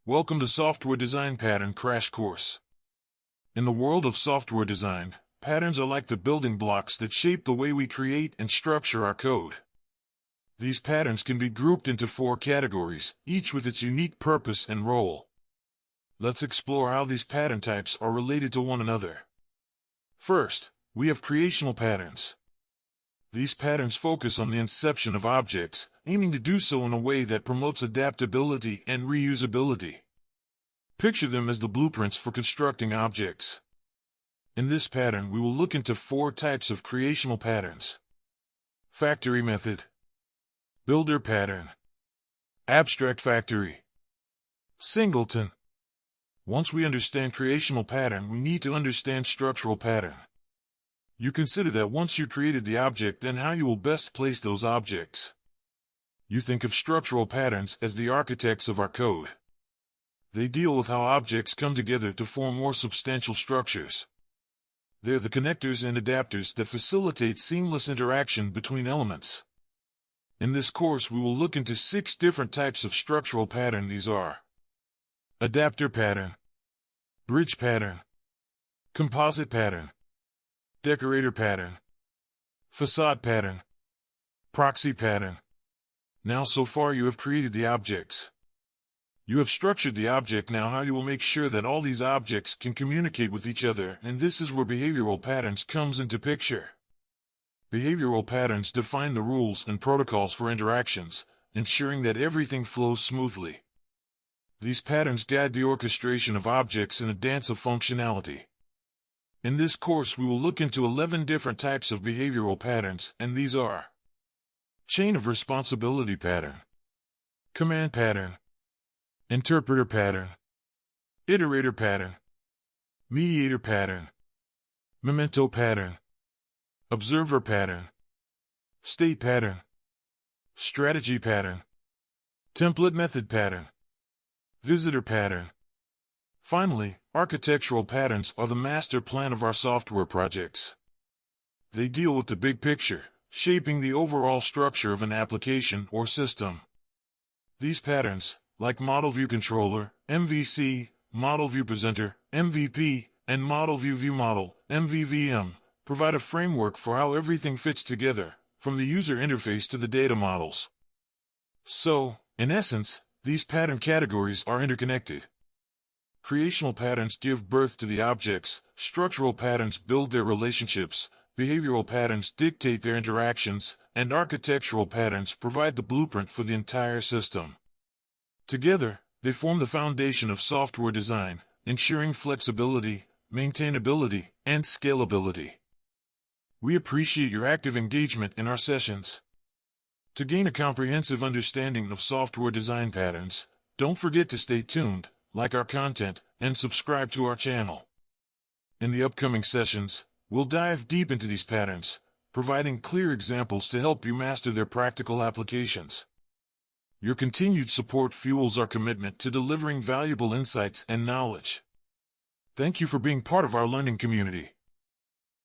Welcome to Software Design Pattern Crash Course. In the world of software design, patterns are like the building blocks that shape the way we create and structure our code. These patterns can be grouped into 4 categories, each with its unique purpose and role. Let's explore how these pattern types are related to one another. First, we have creational patterns. These patterns focus on the inception of objects, aiming to do so in a way that promotes adaptability and reusability. Picture them as the blueprints for constructing objects. In this pattern, we will look into 4 types of creational patterns: factory method, builder pattern, abstract factory, singleton. Once we understand creational pattern, we need to understand structural pattern. You consider that once you created the object, then how you will best place those objects. You think of structural patterns as the architects of our code. They deal with how objects come together to form more substantial structures. They're the connectors and adapters that facilitate seamless interaction between elements. In this course, we will look into 6 different types of structural pattern. These are: adapter pattern, bridge pattern, composite pattern, decorator pattern, facade pattern, proxy pattern. Now, so far you have created the objects. You have structured the object. Now, how you will make sure that all these objects can communicate with each other, and this is where behavioral patterns comes into picture. Behavioral patterns define the rules and protocols for interactions, ensuring that everything flows smoothly. These patterns guide the orchestration of objects in a dance of functionality. In this course, we will look into 11 different types of behavioral patterns, and these are: chain of responsibility pattern, command pattern, interpreter pattern, iterator pattern, mediator pattern, memento pattern, observer pattern, state pattern, strategy pattern, template method pattern, visitor pattern. Finally, architectural patterns are the master plan of our software projects. They deal with the big picture, shaping the overall structure of an application or system. These patterns, like Model View Controller, MVC, Model View Presenter, MVP, and Model View View Model, MVVM, provide a framework for how everything fits together, from the user interface to the data models. So, in essence, these pattern categories are interconnected. Creational patterns give birth to the objects, structural patterns build their relationships, behavioral patterns dictate their interactions, and architectural patterns provide the blueprint for the entire system. Together, they form the foundation of software design, ensuring flexibility, maintainability, and scalability. We appreciate your active engagement in our sessions. To gain a comprehensive understanding of software design patterns, don't forget to stay tuned, like our content, and subscribe to our channel. In the upcoming sessions, we'll dive deep into these patterns, providing clear examples to help you master their practical applications. Your continued support fuels our commitment to delivering valuable insights and knowledge. Thank you for being part of our learning community.